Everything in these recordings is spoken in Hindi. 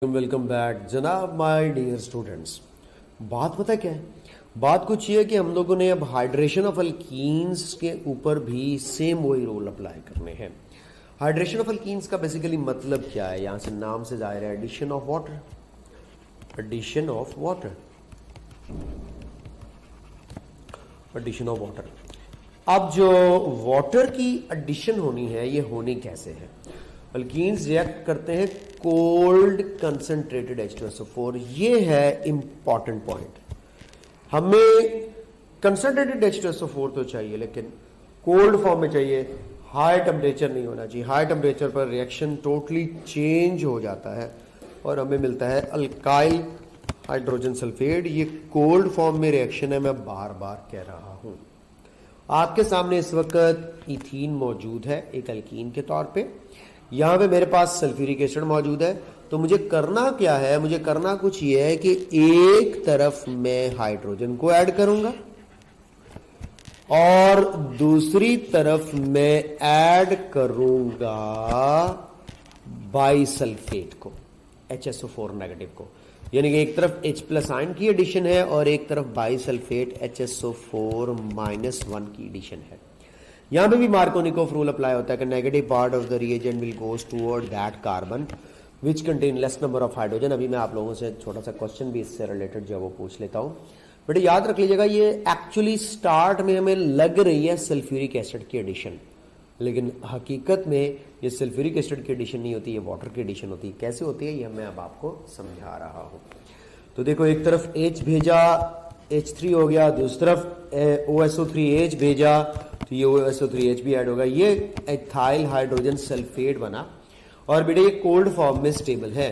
वेलकम बैक जनाब माय डियर स्टूडेंट्स। बात पता क्या है? बात कुछ ये है कि हम लोगों ने अब हाइड्रेशन ऑफ अल्कीन्स के ऊपर भी सेम वही रूल अप्लाई करने हैं। हाइड्रेशन ऑफ अल्कीन्स का बेसिकली मतलब क्या है? यहाँ से नाम से जाहिर है addition of water, addition of water, addition of water. अब जो वाटर की एडिशन होनी है ये होनी कैसे है? अल्कीन्स रिएक्ट करते हैं कोल्ड कंसंट्रेटेड H2SO4। ये है इंपॉर्टेंट पॉइंट। हमें कंसंट्रेटेड H2SO4 तो चाहिए लेकिन कोल्ड फॉर्म में चाहिए, हाई टेम्परेचर नहीं होना चाहिए। हाई टेम्परेचर पर रिएक्शन टोटली चेंज हो जाता है और हमें मिलता है अल्काइल हाइड्रोजन सल्फेट। ये कोल्ड फॉर्म में रिएक्शन है, मैं बार बार कह रहा हूं। आपके सामने इस वक्त इथीन मौजूद है एक अल्कीन के तौर पे। यहां पे मेरे पास सल्फ्यूरिक एसिड मौजूद है। तो मुझे करना क्या है? मुझे करना कुछ ये है कि एक तरफ मैं हाइड्रोजन को ऐड करूंगा और दूसरी तरफ मैं ऐड करूंगा बाइसल्फेट को, HSO4 नेगेटिव को। यानी कि एक तरफ H प्लस आयन की एडिशन है और एक तरफ बाइसल्फेट HSO4 -1 की एडिशन है। यहां पे भी मार्कोनिकोव रूल अप्लाई होता है कि negative part of the reagent will goes toward that carbon which contain less number of hydrogen. अभी मैं आप लोगों से छोटा सा क्वेश्चन भी इससे रिलेटेड जो वो पूछ लेता हूं। बेटा याद रख लीजिएगा, ये एक्चुअली स्टार्ट में हमें लग रही है सल्फ्यूरिक एसिड की एडिशन, लेकिन हकीकत में ये सल्फ्यूरिक एसिड की एडिशन नहीं होती, ये वाटर की एडिशन होती है। कैसे होती है ये मैं अब आपको समझा रहा हूं। तो देखो, एक तरफ H भेजा, H3 हो गया, दूसरी तरफ OSO3H भेजा तो ये OSO3H भी ऐड होगा, ये एथाइल हाइड्रोजन सल्फेट बना। और बेटा ये कोल्ड फॉर्म में स्टेबल है,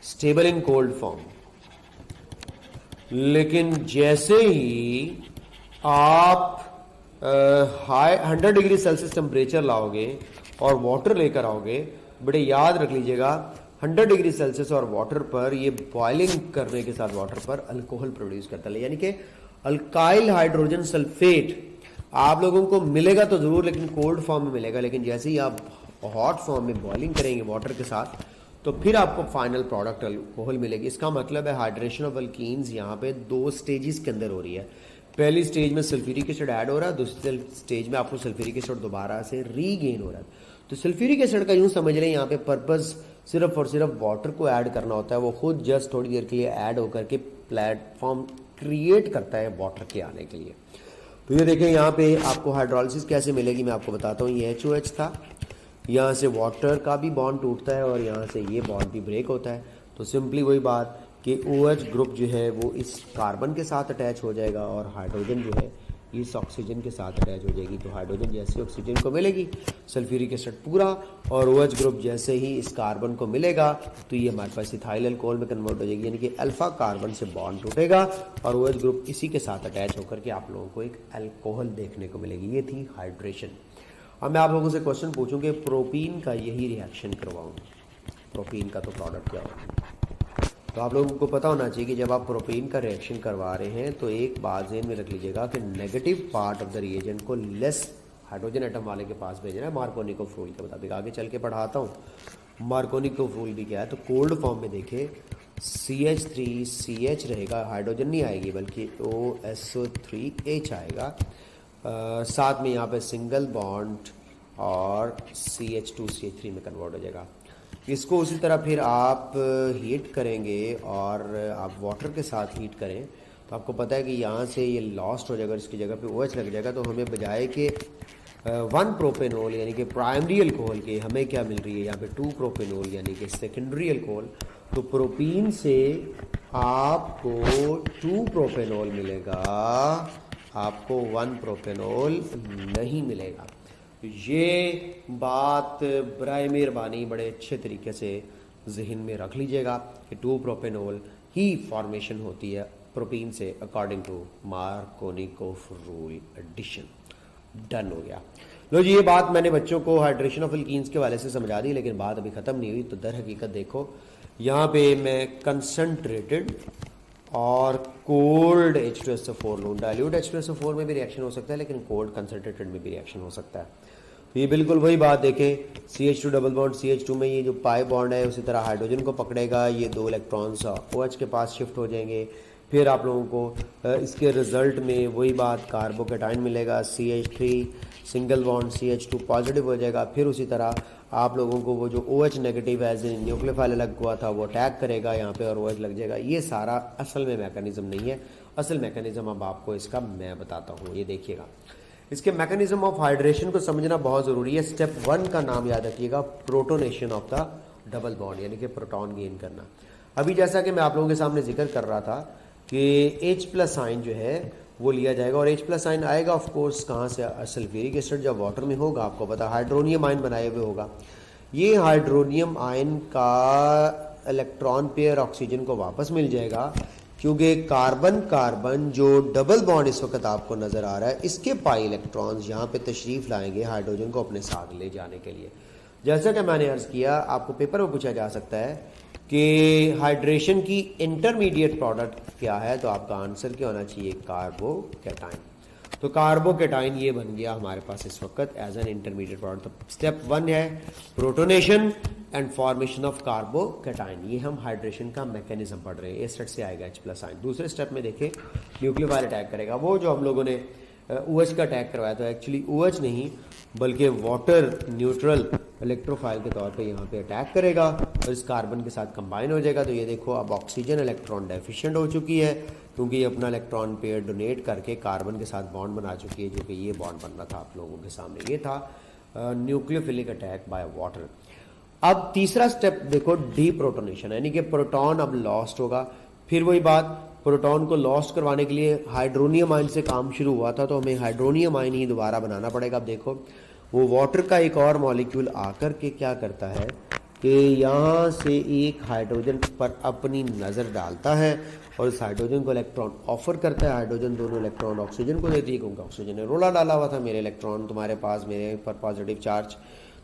स्टेबल इन कोल्ड फॉर्म। लेकिन जैसे ही आप 100 डिग्री सेल्सियस टेम्परेचर लाओगे और वाटर लेकर आओगे, बेटे याद रख लीजिएगा 100 डिग्री सेल्सियस और वाटर पर, ये बॉइलिंग करने के साथ वाटर पर अल्कोहल प्रोड्यूस करता है। यानी कि अल्काइल हाइड्रोजन सल्फेट आप लोगों को मिलेगा तो जरूर, लेकिन कोल्ड फॉर्म में मिलेगा। लेकिन जैसे ही आप हॉट फॉर्म में बॉइलिंग करेंगे वाटर के साथ तो फिर आपको फाइनल प्रोडक्ट अल्कोहल मिलेगी। इसका मतलब है हाइड्रेशन ऑफ अल्कीन्स यहाँ पे 2 स्टेजेस के अंदर हो रही है। पहली स्टेज में सल्फ्यूरिक एसिड ऐड हो रहा है, दूसरी स्टेज में आपको सल्फ्यूरिक एसिड दोबारा से रीगेन हो रहा है। तो सल्फ्यूरिक एसिड का यूं समझ लें यहाँ पे पर्पस सिर्फ और सिर्फ वाटर को ऐड करना होता है। वो खुद जस्ट थोड़ी देर के लिए ऐड होकर के प्लेटफॉर्म क्रिएट करता है वाटर के आने के लिए। तो ये देखें, यहाँ पे आपको हाइड्रोलिसिस कैसे मिलेगी मैं आपको बताता हूँ। ये HOH था, यहाँ से वाटर का भी बॉन्ड टूटता है और यहाँ से ये बॉन्ड भी ब्रेक होता है। तो सिंपली वही बात कि OH ग्रुप जो है वो इस कार्बन के साथ अटैच हो जाएगा और हाइड्रोजन जो है इस ऑक्सीजन के साथ अटैच हो जाएगी। तो हाइड्रोजन जैसे ऑक्सीजन को मिलेगी सल्फ्यूरिक एसिड पूरा, और OH ग्रुप जैसे ही इस कार्बन को मिलेगा तो ये हमारे पास इथाइल अल्कोहल में कन्वर्ट हो जाएगी। यानी कि अल्फा कार्बन से बॉन्ड टूटेगा और OH ग्रुप इसी के साथ अटैच होकर के आप लोगों को एक अल्कोहल देखने को मिलेगी। ये थी हाइड्रेशन। अब मैं आप लोगों से क्वेश्चन पूछूं कि प्रोपीन का यही रिएक्शन करवाऊं, प्रोपीन का तो प्रोडक्ट क्या होगा? तो आप लोगों को पता होना चाहिए कि जब आप प्रोपीन का रिएक्शन करवा रहे हैं तो एक बात ज़हन में रख लीजिएगा कि negative part of the reagent को लेस हाइड्रोजन एटम वाले के पास भेजना है मार्कोनिकोव रूल के मुताबिक। आगे चल के पढ़ाता हूँ मार्कोनिकोव रूल भी क्या है। तो कोल्ड फॉर्म में देखें CH3CH रहेगा, हाइड्रोजन नहीं आएगी बल्कि OSO3H आएगा। साथ में यहाँ पे सिंगल बॉन्ड और CH2CH3 में कन्वर्ट हो जाएगा। इसको उसी तरह फिर आप हीट करेंगे और आप वाटर के साथ हीट करें तो आपको पता है कि यहाँ से ये लॉस्ट हो जाएगा, इसकी जगह पे OH लग जाएगा। तो हमें बजाय के 1 प्रोपेनॉल यानी कि प्राइमरी अल्कोहल के हमें क्या मिल रही है यहाँ पे 2 प्रोपेनॉल यानी कि सेकेंडरी अल्कोहल। तो प्रोपीन से आपको 2 प्रोपेनॉल मिलेगा, आपको 1 प्रोपेनॉल नहीं मिलेगा। ये बात बराए मेहरबानी बड़े अच्छे तरीके से जहन में रख लीजिएगा कि 2 प्रोपेनॉल ही फॉर्मेशन होती है प्रोपीन से according to Markovnikov rule addition. Done हो गया। लो जी, ये बात मैंने बच्चों को हाइड्रेशन ऑफ अल्कीन्स के वाले से समझा दी, लेकिन बात अभी ख़त्म नहीं हुई। तो दर हकीकत देखो, यहाँ पे मैं कंसनट्रेटेड और कोल्ड H2SO4 लूँ। डाइल्यूट H2SO4 में भी रिएक्शन हो सकता है लेकिन कोल्ड कंसनट्रेटेड में भी रिएक्शन हो सकता है। तो ये बिल्कुल वही बात देखें, CH2 डबल बॉन्ड CH2 में ये जो पाई बॉन्ड है उसी तरह हाइड्रोजन को पकड़ेगा, ये 2 इलेक्ट्रॉन्स OH के पास शिफ्ट हो जाएंगे। फिर आप लोगों को इसके रिजल्ट में वही बात कार्बोकेटाइन मिलेगा, CH3 single bond CH2 positive हो जाएगा। फिर उसी तरह आप लोगों को वो जो OH negative as a nucleophile अलग हुआ था वो अटैक करेगा यहाँ पे और OH लग जाएगा। ये सारा असल में मैकेनिज्म नहीं है, असल मैकेनिज्म अब आपको इसका मैं बताता हूँ। ये देखिएगा, इसके मैकेनिज्म ऑफ हाइड्रेशन को समझना बहुत ज़रूरी है। स्टेप 1 का नाम याद रखिएगा, protonation of the double bond, यानी कि प्रोटॉन गेन करना। अभी जैसा कि मैं आप लोगों के सामने जिक्र कर रहा था कि H+ आयन जो है वो लिया जाएगा और H+ आयन आएगा ऑफ कोर्स कहाँ से, सल्फ्यूरिक एसिड जब वाटर में होगा, आपको पता हाइड्रोनियम आयन बनाए हुए होगा। ये हाइड्रोनियम आयन का इलेक्ट्रॉन पेयर ऑक्सीजन को वापस मिल जाएगा, क्योंकि कार्बन कार्बन जो डबल बॉन्ड इस वक्त आपको नजर आ रहा है, इसके पाई इलेक्ट्रॉन्स यहाँ पे तशरीफ लाएंगे हाइड्रोजन को अपने साथ ले जाने के लिए। जैसा कि मैंने अर्ज किया, आपको पेपर में पूछा जा सकता है कि हाइड्रेशन की इंटरमीडिएट प्रोडक्ट क्या है, तो आपका आंसर क्या होना चाहिए, कार्बोकेटाइन। तो कार्बोकेटाइन ये बन गया हमारे पास इस वक्त एज एन इंटरमीडिएट प्रोडक्ट। तो स्टेप 1 है protonation and formation of carbocation. ये हम हाइड्रेशन का मैकेनिज्म पढ़ रहे हैं, इस स्टेप से आएगा H+ आयन। दूसरे स्टेप में देखें, न्यूक्लियोफाइल अटैक करेगा। वो जो हम लोगों ने OH का अटैक करवाया था, एक्चुअली OH नहीं बल्कि वाटर न्यूट्रल इलेक्ट्रोफाइल के तौर पे यहाँ पे अटैक करेगा और इस कार्बन के साथ कंबाइन हो जाएगा। तो ये देखो, अब ऑक्सीजन इलेक्ट्रॉन डेफिशिएंट हो चुकी है, क्योंकि ये अपना इलेक्ट्रॉन पेयर डोनेट करके कार्बन के साथ बॉन्ड बना चुकी है, जो कि ये बॉन्ड बनना था आप लोगों के सामने। ये था न्यूक्लियोफिलिक अटैक बाय वाटर। अब तीसरा स्टेप देखो, डीप्रोटोनेशन, यानी कि प्रोटॉन अब लॉस्ट होगा। फिर वही बात, प्रोटॉन को लॉस्ट करवाने के लिए हाइड्रोनियम आयन से काम शुरू हुआ था, तो हमें हाइड्रोनियम आयन ही दोबारा बनाना पड़ेगा। अब देखो, वो वाटर का एक और मॉलिक्यूल आकर के क्या करता है कि यहाँ से एक हाइड्रोजन पर अपनी नज़र डालता है और इस हाइड्रोजन को इलेक्ट्रॉन ऑफर करता है। हाइड्रोजन दोनों इलेक्ट्रॉन ऑक्सीजन को देती है, क्योंकि ऑक्सीजन ने रोला डाला हुआ था, मेरे इलेक्ट्रॉन तुम्हारे पास, मेरे पर पॉजिटिव चार्ज।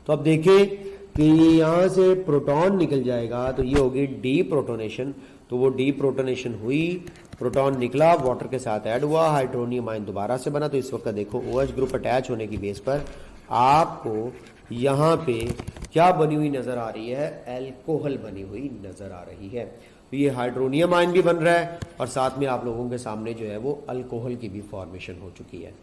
तो अब देखें कि यहाँ से प्रोटॉन निकल जाएगा, तो ये होगी डीप्रोटोनेशन। तो वो डीप्रोटोनेशन हुई, प्रोटॉन निकला, वाटर के साथ ऐड हुआ, हाइड्रोनियम आयन दोबारा से बना। तो इस वक्त देखो, OH ग्रुप अटैच होने की बेस पर आपको यहाँ पे क्या बनी हुई नजर आ रही है, एल्कोहल बनी हुई नजर आ रही है। तो ये हाइड्रोनियम आयन भी बन रहा है और साथ में आप लोगों के सामने जो है वो अल्कोहल की भी फॉर्मेशन हो चुकी है।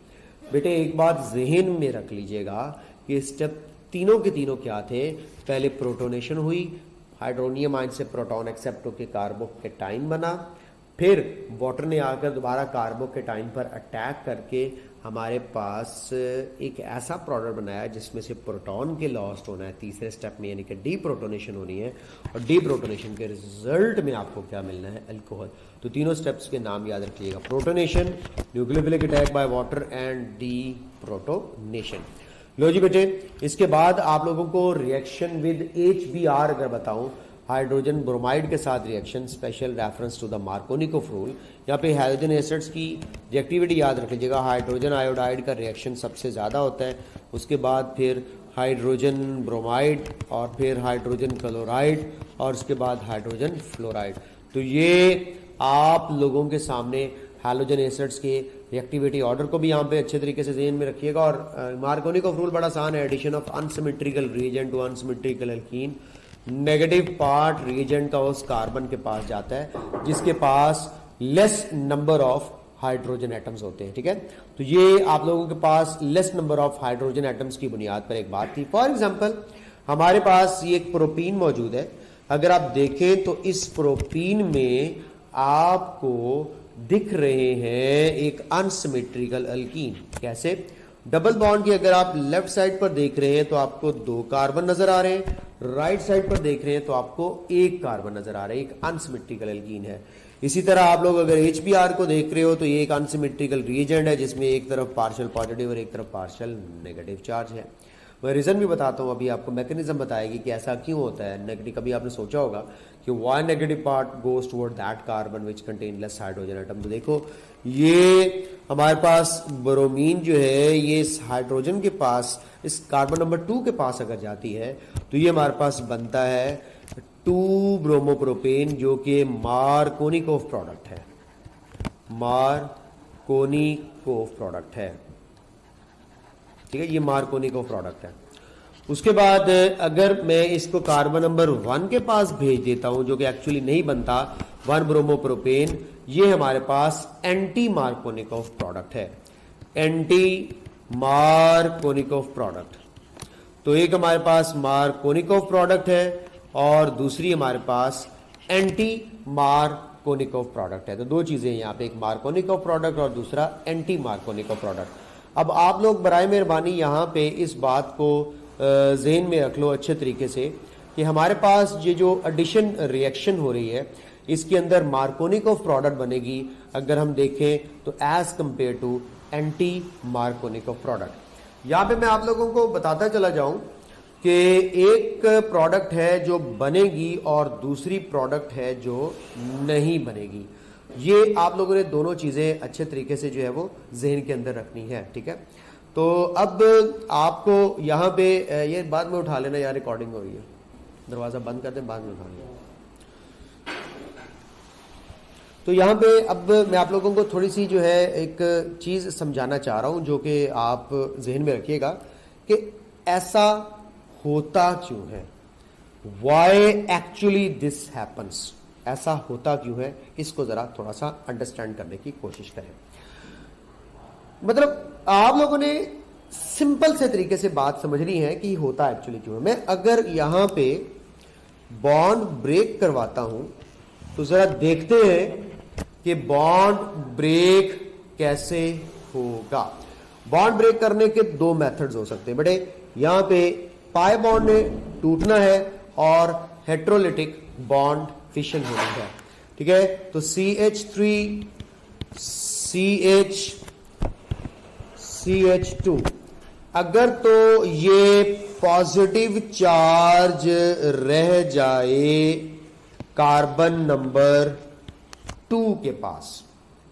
बेटे एक बात जहन में रख लीजिएगा कि स्टेप तीनों के तीनों क्या थे, पहले प्रोटोनेशन हुई, हाइड्रोनियम आयन से प्रोटॉन एक्सेप्ट होकर कार्बोकेटाइन बना, फिर वाटर ने आकर दोबारा कार्बोकेटाइन पर अटैक करके हमारे पास एक ऐसा प्रोडक्ट बनाया जिसमें से प्रोटॉन के लॉस्ट होना है तीसरे स्टेप में, यानी कि डीप्रोटोनेशन होनी है। और डीप्रोटोनेशन के रिजल्ट में आपको क्या मिलना है, अल्कोहल। तो तीनों स्टेप्स के नाम याद रखिएगा, protonation, nucleophilic attack by water and deprotonation. लो जी बेटे, इसके बाद आप लोगों को रिएक्शन विद HBr अगर बताऊं, हाइड्रोजन ब्रोमाइड के साथ reaction, special reference to the Markovnikov rule. यहाँ पे हाइड्रोजन एसिड्स की रिएक्टिविटी याद रख लीजिएगा, हाइड्रोजन आयोडाइड का रिएक्शन सबसे ज़्यादा होता है, उसके बाद फिर हाइड्रोजन ब्रोमाइड और फिर हाइड्रोजन क्लोराइड और उसके बाद हाइड्रोजन फ्लोराइड। तो ये आप लोगों के सामने हाइड्रोजन एसिड्स के रिएक्टिविटी ऑर्डर को भी यहाँ पे अच्छे तरीके से ज़हन में रखिएगा। और मार्कोनिकोफ रूल बड़ा आसान है, addition of unsymmetrical reagent to unsymmetrical alkene. Negative part reagent का उस कार्बन के पास जाता है जिसके पास less number of hydrogen atoms होते हैं, ठीक है। तो ये आप लोगों के पास less number of hydrogen atoms की बुनियाद पर एक बात थी। फॉर एग्जांपल हमारे पास ये एक प्रोपीन मौजूद है, अगर आप देखें तो इस प्रोपीन में आपको दिख रहे हैं एक अनसिमेट्रिकल अल्कीन। कैसे? डबल बॉन्ड की अगर आप लेफ्ट साइड पर देख रहे हैं तो आपको 2 कार्बन नजर आ रहे हैं, राइट साइड पर देख रहे हैं तो आपको 1 कार्बन नजर आ रहा है, एक अनसिमेट्रिकल एल्कीन है। इसी तरह आप लोग अगर HBr को देख रहे हो तो ये एक अनसिमेट्रिकल रिएजेंट है जिसमें एक तरफ पार्शियल पॉजिटिव और एक तरफ पार्शियल नेगेटिव चार्ज है। मैं रीजन भी बताता हूँ, अभी आपको मैकेनिज्म बताएगी कि ऐसा क्यों होता है। नेगेटिव कभी आपने सोचा होगा कि why negative part goes toward that carbon which contain less hydrogen atom. तो देखो ये हमारे पास ब्रोमीन जो है ये इस हाइड्रोजन के पास, इस कार्बन नंबर 2 के पास अगर जाती है तो ये हमारे पास बनता है 2 ब्रोमोप्रोपेन, जो कि मार्कोनिकोफ प्रोडक्ट है, मार्कोनिकोफ प्रोडक्ट है, ठीक है, ये मार्कोनिकोफ प्रोडक्ट है। उसके बाद अगर मैं इसको कार्बन नंबर 1 के पास भेज देता हूं, जो कि एक्चुअली नहीं बनता, 1 ब्रोमोप्रोपेन, ये हमारे पास एंटी मार्कोनिकोव प्रोडक्ट है, एंटी मार्कोनिकोव प्रोडक्ट। तो एक हमारे पास मार्कोनिकोव प्रोडक्ट है और दूसरी हमारे पास एंटी मार्कोनिकोव प्रोडक्ट है। तो दो चीजें यहाँ पे, एक मार्कोनिकोव प्रोडक्ट और दूसरा एंटी मार्कोनिकोव प्रोडक्ट। अब आप लोग बराए मेहरबानी यहाँ पे इस बात को ज़हन में रख लो अच्छे तरीके से कि हमारे पास ये जो एडिशन रिएक्शन हो रही है, इसके अंदर मार्कोनिकोव प्रोडक्ट बनेगी अगर हम देखें तो as compare to anti Markovnikov product. यहाँ पे मैं आप लोगों को बताता चला जाऊं कि एक प्रोडक्ट है जो बनेगी और दूसरी प्रोडक्ट है जो नहीं बनेगी। ये आप लोगों ने दोनों चीजें अच्छे तरीके से जो है वो जहन के अंदर रखनी है, ठीक है। तो अब आपको यहाँ पे ये बाद में उठा लेना यार, रिकॉर्डिंग हो रही है, दरवाजा बंद कर दें, बाद में उठा लेना। तो यहाँ पे अब मैं आप लोगों को थोड़ी सी जो है एक चीज समझाना चाह रहा हूं, जो कि आप जहन में रखिएगा कि ऐसा होता क्यों है, वाई एक्चुअली दिस हैपन्स, ऐसा होता क्यों है, इसको जरा थोड़ा सा अंडरस्टैंड करने की कोशिश करें। मतलब आप लोगों ने सिंपल से तरीके से बात समझनी है कि होता एक्चुअली क्यों है। मैं अगर यहां पे बॉन्ड ब्रेक करवाता हूं तो जरा देखते हैं कि बॉन्ड ब्रेक कैसे होगा। बॉन्ड ब्रेक करने के दो मेथड्स हो सकते हैं बेटे। यहां पे पाई बॉन्ड ने टूटना है और हेट्रोलिटिक बॉन्ड फिशन होना है, ठीक है। तो CH3 CH2 अगर तो ये पॉजिटिव चार्ज रह जाए कार्बन नंबर 2 के पास,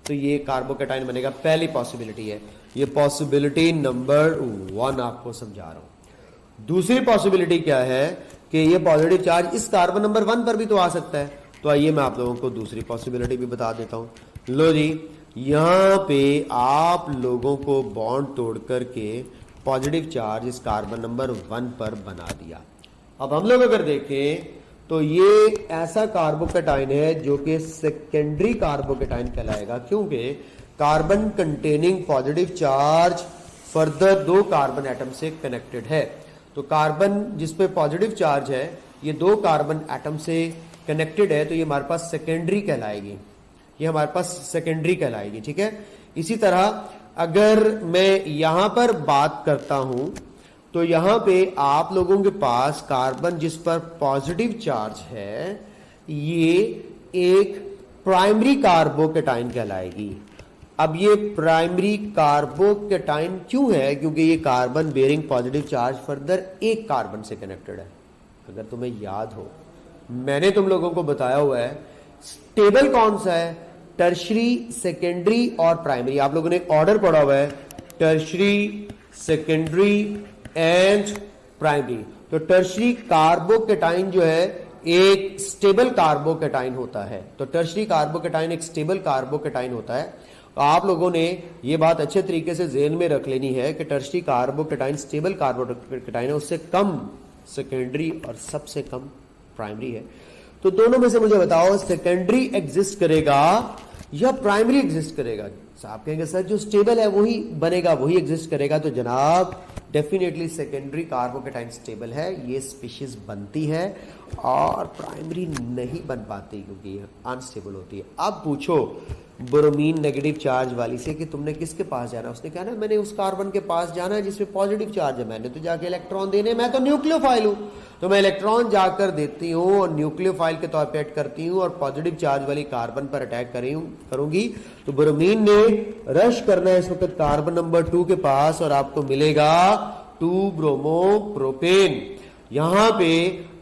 तो ये कार्बोकेटाइन बनेगा, पहली पॉसिबिलिटी है। ये पॉसिबिलिटी नंबर 1 आपको समझा रहा हूं। दूसरी पॉसिबिलिटी क्या है कि ये पॉजिटिव चार्ज इस कार्बन नंबर 1 पर भी तो आ सकता है। तो आइए मैं आप लोगों को दूसरी पॉसिबिलिटी भी बता देता हूं। लो जी, यहां पे आप लोगों को बॉन्ड तोड़ करके पॉजिटिव चार्ज इस कार्बन नंबर 1 पर बना दिया। अब हम लोग अगर देखें तो ये ऐसा कार्बोकेटाइन है जो कि सेकेंडरी कार्बोकेटाइन कहलाएगा, क्योंकि carbon containing positive charge further 2 carbon atom से कनेक्टेड है। तो कार्बन जिस पे पॉजिटिव चार्ज है ये 2 कार्बन एटम से कनेक्टेड है, तो ये हमारे पास सेकेंडरी कहलाएगी, ये हमारे पास सेकेंडरी कहलाएगी, ठीक है। इसी तरह अगर मैं यहां पर बात करता हूं तो यहां पे आप लोगों के पास कार्बन जिस पर पॉजिटिव चार्ज है ये एक प्राइमरी कार्बोकेटाइन कहलाएगी। अब ये प्राइमरी कार्बोकेटाइन क्यों है? क्योंकि ये carbon bearing positive charge further एक कार्बन से कनेक्टेड है। अगर तुम्हें याद हो मैंने तुम लोगों को बताया हुआ है टेबल कौन सा है, टर्शरी, सेकेंडरी और प्राइमरी। आप लोगों ने ऑर्डर पढ़ा हुआ है टर्शरी, सेकेंडरी एंड प्राइमरी। तो टर्शरी कार्बोकेटाइन जो है एक स्टेबल कार्बोकेटाइन होता है। तो टर्शरी कार्बोकेटाइन एक स्टेबल कार्बोकेटाइन होता है। तो आप लोगों ने ये बात अच्छे तरीके से ज़हन में रख लेनी है कि टर्शरी कार्बोकेटाइन स्टेबल कार्बोकेटाइन है, उससे कम सेकेंडरी और सबसे कम प्राइमरी है। तो दोनों में से मुझे बताओ सेकेंडरी एग्जिस्ट करेगा या प्राइमरी एग्जिस्ट करेगा? आप कहेंगे सर जो स्टेबल है वही बनेगा, वही एग्जिस्ट करेगा। तो जनाब डेफिनेटली सेकेंडरी कार्बोकेटाइन स्टेबल है, ये स्पीशीज बनती है और प्राइमरी नहीं बन पाती क्योंकि ये अनस्टेबल होती है। अब पूछो ब्रोमीन नेगेटिव चार्ज वाली से कि तुमने किसके पास जाना? उसने कहा ना मैंने उस कार्बन के पास जाना है जिसमें पॉजिटिव चार्ज है, मैंने तो जाके इलेक्ट्रॉन देने, मैं तो न्यूक्लियोफाइल हूं, तो मैं इलेक्ट्रॉन जाकर देती हूं और न्यूक्लियोफाइल के तौर पर अटैक करती हूं और पॉजिटिव चार्ज वाली कार्बन पर अटैक करूंगी। तो ब्रोमीन ने रश करना है इस वक्त कार्बन नंबर 2 के पास और आपको मिलेगा 2 ब्रोमोप्रोपेन। यहां पे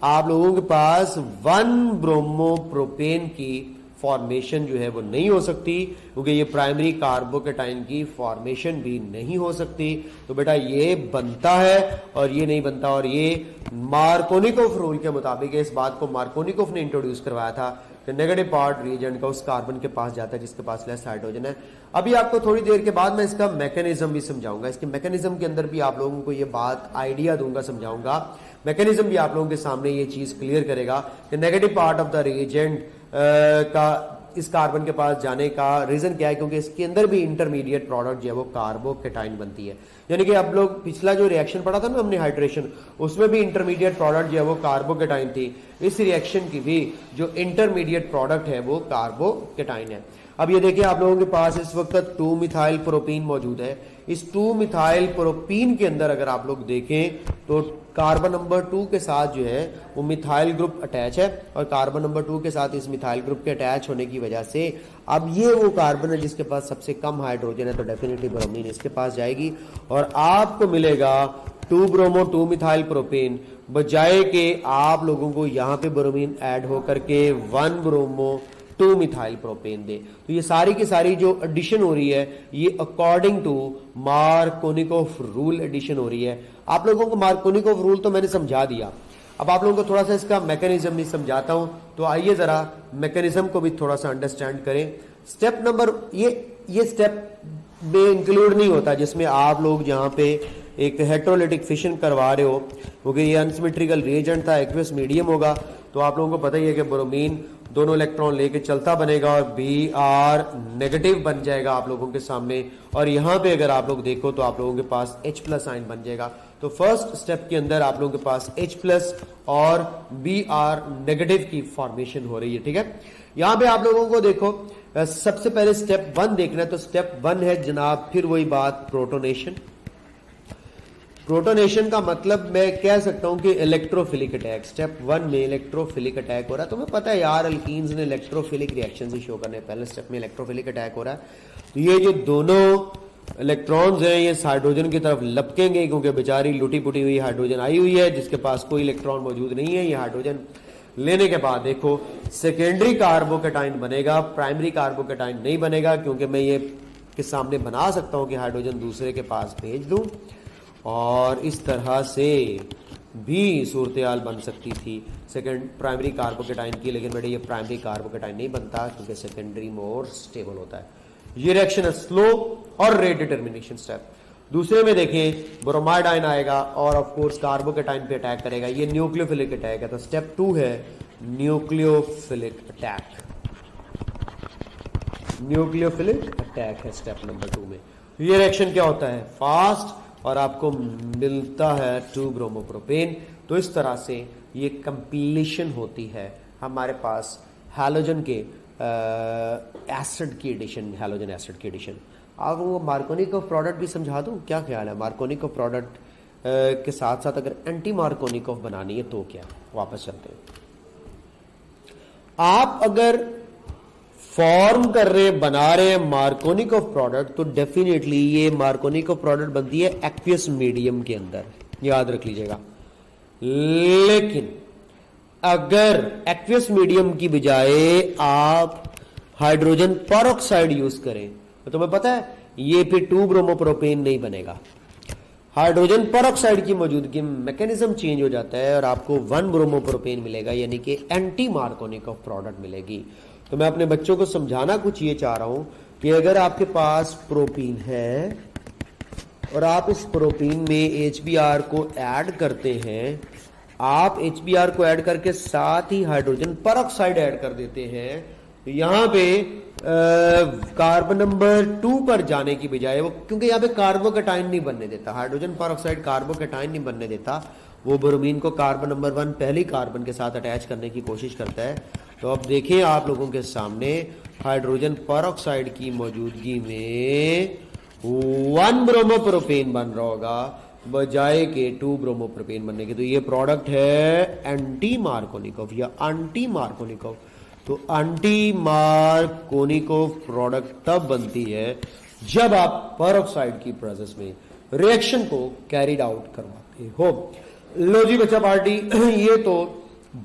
आप लोगों के पास 1 ब्रोमोप्रोपेन की फॉर्मेशन जो है वो नहीं हो सकती, क्योंकि ये प्राइमरी कार्बोकेटाइन की फॉर्मेशन भी नहीं हो सकती। तो बेटा ये बनता है और ये नहीं बनता, और ये मार्कोनिकोव रूल के मुताबिक इस बात को मार्कोनिकोव ने इंट्रोड्यूस करवाया था कि नेगेटिव पार्ट रिएजेंट का उस कार्बन के पास जाता है जिसके पास लेस हाइड्रोजन है। अभी आपको थोड़ी देर के बाद मैं इसका मैकेनिज्म भी समझाऊंगा, इसके मैकेनिज्म के अंदर भी आप लोगों को ये बात आइडिया दूंगा, समझाऊंगा। मैकेनिज्म भी आप लोगों के सामने ये चीज क्लियर करेगा कि negative part of the reagent का इस कार्बन के पास जाने का रीजन क्या है, क्योंकि इसके अंदर भी इंटरमीडिएट प्रोडक्ट जो है वो कार्बोकेटाइन बनती है। यानी कि अब लोग पिछला जो रिएक्शन पढ़ा था ना हमने हाइड्रेशन, उसमें भी इंटरमीडिएट प्रोडक्ट जो है वो कार्बोकेटाइन थी। इस रिएक्शन की भी जो इंटरमीडिएट प्रोडक्ट है वो कार्बोकेटाइन है। अब ये देखिए आप लोगों के पास इस वक्त 2 मिथाइल प्रोपीन मौजूद है। इस 2 मिथाइल प्रोपीन के अंदर अगर आप लोग देखें तो कार्बन नंबर 2 के साथ जो है वो मिथाइल ग्रुप अटैच है, और कार्बन नंबर 2 के साथ इस मिथाइल ग्रुप के अटैच होने की वजह से अब ये वो कार्बन है जिसके पास सबसे कम हाइड्रोजन है, तो डेफिनेटली ब्रोमीन इसके पास जाएगी और आपको मिलेगा 2 ब्रोमो 2 मिथाइल प्रोपेन, बजाय के आप लोगों को यहाँ पे ब्रोमीन ऐड होकर के 1 ब्रोमो 2 मिथाइल प्रोपेन दे। तो ये सारी की सारी जो एडिशन हो रही है ये according to Markovnikov rule addition हो रही है। आप लोगों को मार्कोनिकोव रूल तो मैंने समझा दिया, अब आप लोगों को थोड़ा सा इसका मैकेनिज्म भी समझाता हूं, तो आइए जरा मैकेनिज्म को भी थोड़ा सा अंडरस्टैंड करें। स्टेप नंबर ये स्टेप में इंक्लूड नहीं होता जिसमें आप लोग जहां पे एक हेट्रोलिटिक फिशन करवा रहे हो, क्योंकि ये अनसिमेट्रिकल रिएजेंट था, एक्वियस मीडियम होगा, तो आप लोगों को पता ही है कि ब्रोमीन दोनों इलेक्ट्रॉन लेके चलता बनेगा और Br नेगेटिव बन जाएगा आप लोगों के सामने, और यहां पे अगर आप लोग देखो तो आप लोगों के पास H+ आयन बन जाएगा। तो फर्स्ट स्टेप के अंदर आप लोगों के पास H+ और Br नेगेटिव की फॉर्मेशन हो रही है, ठीक है। यहां पे आप लोगों को देखो सबसे पहले स्टेप 1 देखना है, तो स्टेप 1 है जनाब फिर वही बात प्रोटोनेशन। प्रोटोनेशन का मतलब मैं कह सकता हूं कि इलेक्ट्रोफिलिक अटैक। स्टेप 1 में इलेक्ट्रोफिलिक अटैक हो रहा है, तो मैं पता है यार अल्कीन्स ने इलेक्ट्रोफिलिक रिएक्शन ही शो करने, पहले स्टेप में इलेक्ट्रोफिलिक अटैक हो रहा है। तो ये जो दोनों इलेक्ट्रॉन्स हैं ये हाइड्रोजन की तरफ लपकेंगे, क्योंकि बेचारी लुटी पुटी हुई हाइड्रोजन आई हुई है जिसके पास कोई इलेक्ट्रॉन मौजूद नहीं है। ये हाइड्रोजन लेने के बाद देखो सेकेंडरी कार्बोकेटाइन बनेगा, प्राइमरी कार्बोकेटाइन नहीं बनेगा, क्योंकि मैं ये के सामने बना सकता हूं कि हाइड्रोजन दूसरे के पास भेज दूं, और इस तरह से भी सूरत-ए-हाल बन सकती थी सेकेंड प्राइमरी कार्बोकेटाइन की, लेकिन बेटे ये प्राइमरी कार्बोकेटाइन नहीं बनता क्योंकि सेकेंडरी मोर स्टेबल होता है। ये रिएक्शन है स्लो और रेट डिटर्मिनेशन स्टेप। दूसरे में देखें ब्रोमाइड आयन आएगा और ऑफ कोर्स कार्बोकेटाइन पे अटैक करेगा, ये न्यूक्लियोफिलिक अटैक है। तो स्टेप 2 है न्यूक्लियोफिलिक अटैक। न्यूक्लियोफिलिक अटैक है स्टेप नंबर 2 में। ये रिएक्शन क्या होता है फास्ट, और आपको मिलता है 2 ब्रोमोप्रोपेन। तो इस तरह से ये कंप्लीशन होती है हमारे पास हैलोजन के एसिड की एडिशन, हैलोजन एसिड की एडिशन। आप वो मार्कोनिकोव प्रोडक्ट भी समझा दूं, क्या ख्याल है? मार्कोनिकोव प्रोडक्ट के साथ साथ अगर एंटी मार्कोनिकोव बनानी है तो क्या? वापस चलते हैं। आप अगर फॉर्म कर रहे बना रहे मार्कोनिकोव प्रोडक्ट, तो डेफिनेटली ये मार्कोनिकोव प्रोडक्ट बनती है एक्वियस मीडियम के अंदर, याद रख लीजिएगा। लेकिन अगर एक्वियस मीडियम की बजाय आप हाइड्रोजन पेरोक्साइड यूज करें तो तुम्हें पता है ये फिर 2 ब्रोमोप्रोपेन नहीं बनेगा। हाइड्रोजन पेरोक्साइड की मौजूदगी में मैकेनिज्म चेंज हो जाता है और आपको 1 ब्रोमोप्रोपेन मिलेगा, यानी कि एंटी मार्कोनिकोव प्रोडक्ट मिलेगी। तो मैं अपने बच्चों को समझाना कुछ ये चाह रहा हूं कि अगर आपके पास प्रोपीन है और आप इस प्रोपीन में HBr को ऐड करते हैं, आप HBr को ऐड करके साथ ही हाइड्रोजन पेरोक्साइड ऐड कर देते हैं, तो यहां पे कार्बन नंबर 2 पर जाने की बजाय वो, क्योंकि यहां पे कार्बोकेटाइन नहीं बनने देता, हाइड्रोजन पेरोक्साइड कार्बोकेटाइन नहीं बनने देता, वो ब्रोमीन को कार्बन नंबर 1 पहली कार्बन के साथ अटैच करने की कोशिश करता है। तो अब देखिए आप लोगों के सामने हाइड्रोजन पेरोक्साइड की मौजूदगी में 1 ब्रोमोप्रोपेन बन रहा होगा बजाय के 2 ब्रोमोप्रोपेन बनने के। तो ये प्रोडक्ट है एंटी मार्कोनिकोव या एंटी मार्कोनिकोव। तो एंटी मार्कोनिकोव प्रोडक्ट तब बनती है जब आप पेरोक्साइड की प्रेजेंस में रिएक्शन को कैरिड आउट करवाते हो। लो जी बच्चा पार्टी, ये तो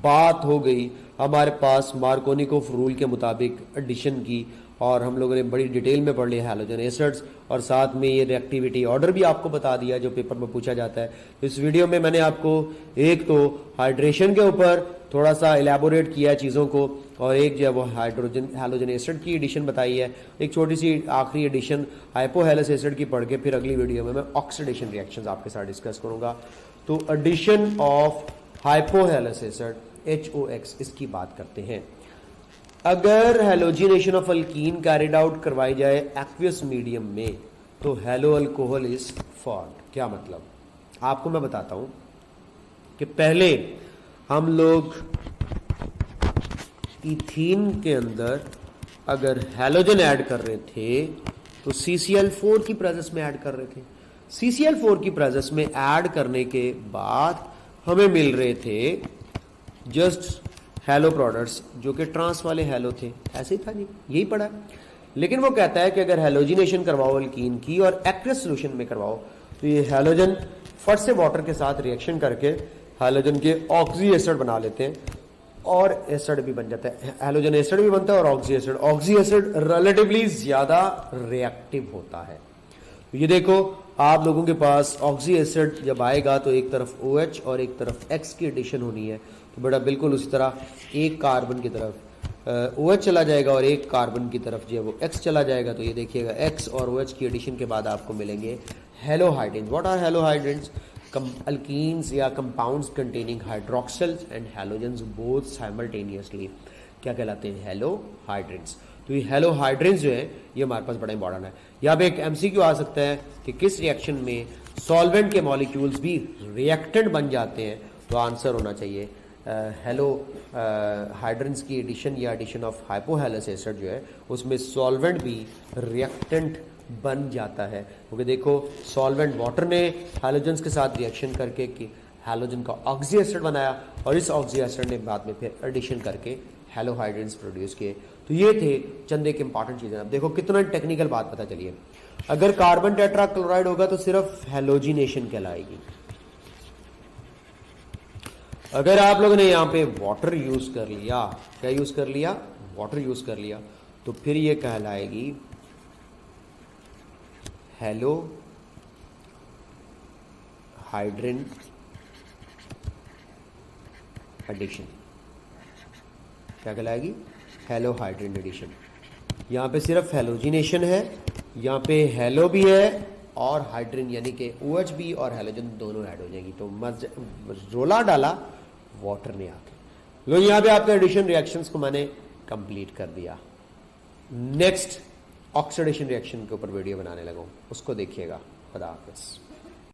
बात हो गई हमारे पास मार्कोनिकोफ रूल के मुताबिक एडिशन की, और हम लोगों ने बड़ी डिटेल में पढ़ लिया हैलोजन एसिड्स, और साथ में ये रिएक्टिविटी ऑर्डर भी आपको बता दिया जो पेपर में पूछा जाता है। इस वीडियो में मैंने आपको एक तो हाइड्रेशन के ऊपर थोड़ा सा एलैबोरेट किया है चीज़ों को, और एक जो है वो हाइड्रोजन हैलोजन एसिड की एडिशन बताई है। एक छोटी सी आखिरी एडिशन हाइपोहेलस एसिड की पढ़ के फिर अगली वीडियो में मैं ऑक्सीडेशन रिएक्शंस आपके साथ डिस्कस करूंगा। तो addition of hypohalous acid HOX, इसकी बात करते हैं। अगर halogenation of alkene carried out करवाई जाए एक्वियस मीडियम में तो हैलो अल्कोहल इज फॉर्म्ड। क्या मतलब, आपको मैं बताता हूं कि पहले हम लोग इथीन के अंदर अगर हैलोजन ऐड कर रहे थे तो CCl4 की प्रेजेंस में ऐड कर रहे थे। CCl4 की प्रेजेंस में ऐड करने के बाद हमें मिल रहे थे जस्ट हैलो प्रोडक्ट्स जो कि ट्रांस वाले हैलो थे। ऐसे ही था जी, यही पड़ा है। लेकिन वो कहता है कि अगर हैलोजिनेशन करवाओ अल्कीन की और एक्वस सोल्यूशन में करवाओ तो ये हैलोजन फट से वाटर के साथ रिएक्शन करके हैलोजन के ऑक्सी एसिड बना लेते हैं और एसिड भी बन जाता है। हैलोजन एसिड भी बनता है और ऑक्सी एसिड रिलेटिवली ज्यादा रिएक्टिव होता है। ये देखो आप लोगों के पास ऑक्सी एसिड जब आएगा तो एक तरफ OH और एक तरफ X की एडिशन होनी है, तो बेटा बिल्कुल उसी तरह एक कार्बन की तरफ OH चला जाएगा और एक कार्बन की तरफ जो है वो X चला जाएगा। तो ये देखिएगा X और OH की एडिशन के बाद आपको मिलेंगे halohydrins. What are halohydrins? Alkenes या compounds containing hydroxyls and halogens both simultaneously क्या कहलाते हैं? हेलोहाइड्रेन्स। तो ये हेलोहाइड्रेन्स जो है ये हमारे पास बड़ा इंपॉर्टेंट है। यहाँ पे एक MCQ आ सकता है कि किस रिएक्शन में सॉल्वेंट के मॉलिक्यूल्स भी रिएक्टेंट बन जाते हैं, तो आंसर होना चाहिए हेलो हाइड्रेंस की एडिशन या एडिशन ऑफ हाइपोहेलस एसिड जो है उसमें सॉल्वेंट भी रिएक्टेंट बन जाता है। क्योंकि देखो सॉल्वेंट वाटर ने हैलोजन्स के साथ रिएक्शन करके कि हैलोजन का ऑक्सी एसिड बनाया और इस ऑक्सी एसिड ने बाद में फिर एडिशन करके हेलोहाइड्रेन्स प्रोड्यूस किए। तो ये थे चंद एक इंपॉर्टेंट चीजें। अब देखो कितना टेक्निकल बात पता चलिए। अगर कार्बन टेट्रा क्लोराइड होगा तो सिर्फ हैलोजिनेशन कहलाएगी। अगर आप लोगों ने यहां पे वाटर यूज कर लिया, क्या यूज कर लिया? वाटर यूज कर लिया, तो फिर ये कहलाएगी हेलो हाइड्रेन एडिशन। क्या कहलाएगी? Halohydrin addition. यहां पे सिर्फ हेलोजिनेशन है, यहां पे हेलो भी है और हाइड्रेन यानी कि OH भी और हेलोजन दोनों ऐड हो जाएगी। तो रोला डाला वाटर ने आके। लो यहां पे आपके एडिशन रिएक्शंस को मैंने कंप्लीट कर दिया। नेक्स्ट ऑक्सीडेशन रिएक्शन के ऊपर वीडियो बनाने लगा हूं, उसको देखिएगा। खुदा हाफिज़।